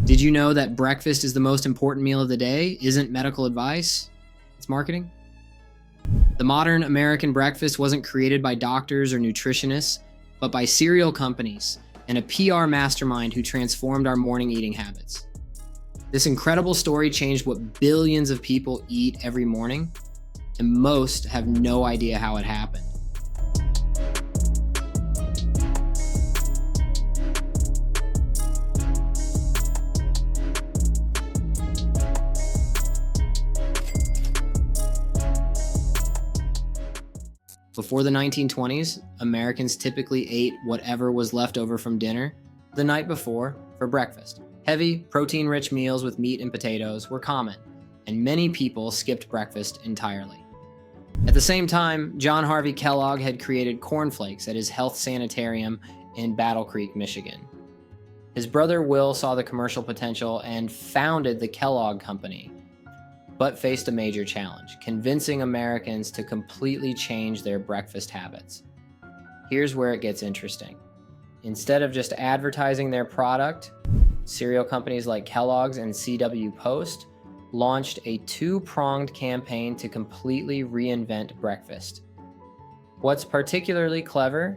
Did you know that breakfast is the most important meal of the day isn't medical advice? It's marketing. The modern American breakfast wasn't created by doctors or nutritionists, but by cereal companies and a PR mastermind who transformed our morning eating habits. This incredible story changed what billions of people eat every morning, and most have no idea how it happened. Before the 1920s, Americans typically ate whatever was left over from dinner the night before for breakfast. Heavy, protein-rich meals with meat and potatoes were common, and many people skipped breakfast entirely. At the same time, John Harvey Kellogg had created cornflakes at his health sanitarium in Battle Creek, Michigan. His brother Will saw the commercial potential and founded the Kellogg Company, but faced a major challenge, convincing Americans to completely change their breakfast habits. Here's where it gets interesting. Instead of just advertising their product, cereal companies like Kellogg's and CW Post launched a two-pronged campaign to completely reinvent breakfast. What's particularly clever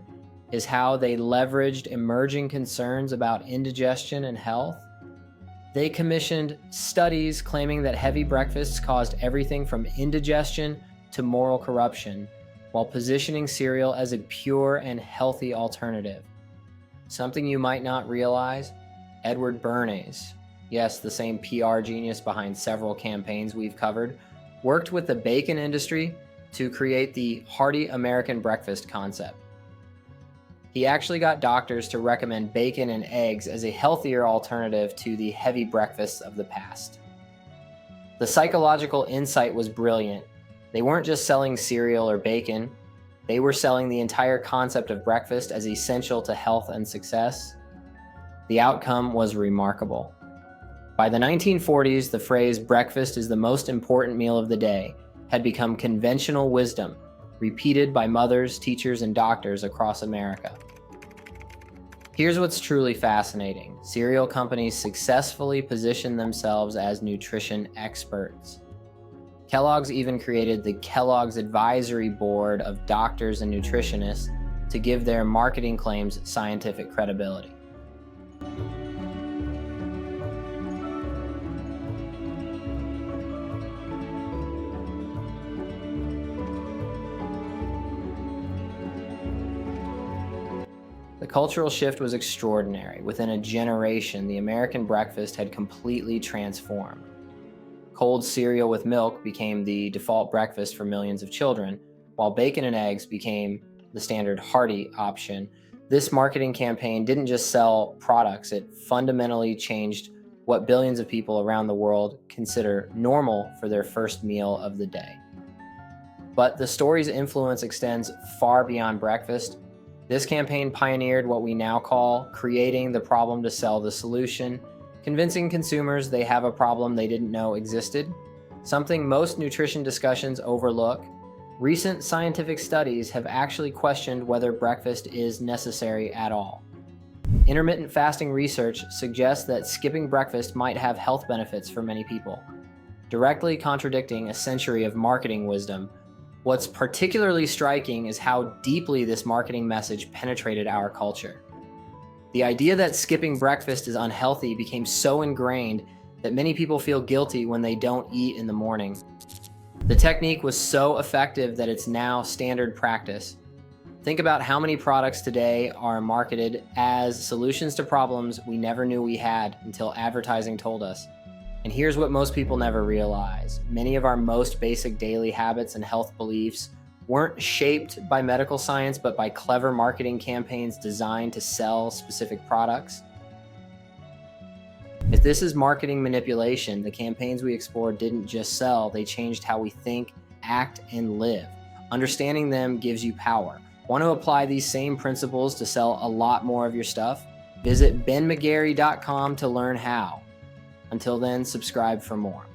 is how they leveraged emerging concerns about indigestion and health. They commissioned studies claiming that heavy breakfasts caused everything from indigestion to moral corruption, while positioning cereal as a pure and healthy alternative. Something you might not realize, Edward Bernays, yes, the same PR genius behind several campaigns we've covered, worked with the bacon industry to create the hearty American breakfast concept. He actually got doctors to recommend bacon and eggs as a healthier alternative to the heavy breakfasts of the past. The psychological insight was brilliant. They weren't just selling cereal or bacon, they were selling the entire concept of breakfast as essential to health and success. The outcome was remarkable. By the 1940s, the phrase "breakfast is the most important meal of the day" had become conventional wisdom, repeated by mothers, teachers, and doctors across America. Here's what's truly fascinating. Cereal companies successfully position themselves as nutrition experts. Kellogg's even created the Kellogg's Advisory Board of doctors and nutritionists to give their marketing claims scientific credibility. The cultural shift was extraordinary. Within a generation, the American breakfast had completely transformed. Cold cereal with milk became the default breakfast for millions of children, while bacon and eggs became the standard hearty option. This marketing campaign didn't just sell products, it fundamentally changed what billions of people around the world consider normal for their first meal of the day. But the story's influence extends far beyond breakfast. This campaign pioneered what we now call creating the problem to sell the solution, convincing consumers they have a problem they didn't know existed, something most nutrition discussions overlook. Recent scientific studies have actually questioned whether breakfast is necessary at all. Intermittent fasting research suggests that skipping breakfast might have health benefits for many people, directly contradicting a century of marketing wisdom. What's particularly striking is how deeply this marketing message penetrated our culture. The idea that skipping breakfast is unhealthy became so ingrained that many people feel guilty when they don't eat in the morning. The technique was so effective that it's now standard practice. Think about how many products today are marketed as solutions to problems we never knew we had until advertising told us. And here's what most people never realize. Many of our most basic daily habits and health beliefs weren't shaped by medical science, but by clever marketing campaigns designed to sell specific products. If this is marketing manipulation, the campaigns we explored didn't just sell, they changed how we think, act, and live. Understanding them gives you power. Want to apply these same principles to sell a lot more of your stuff? Visit benmcgary.com to learn how. Until then, subscribe for more.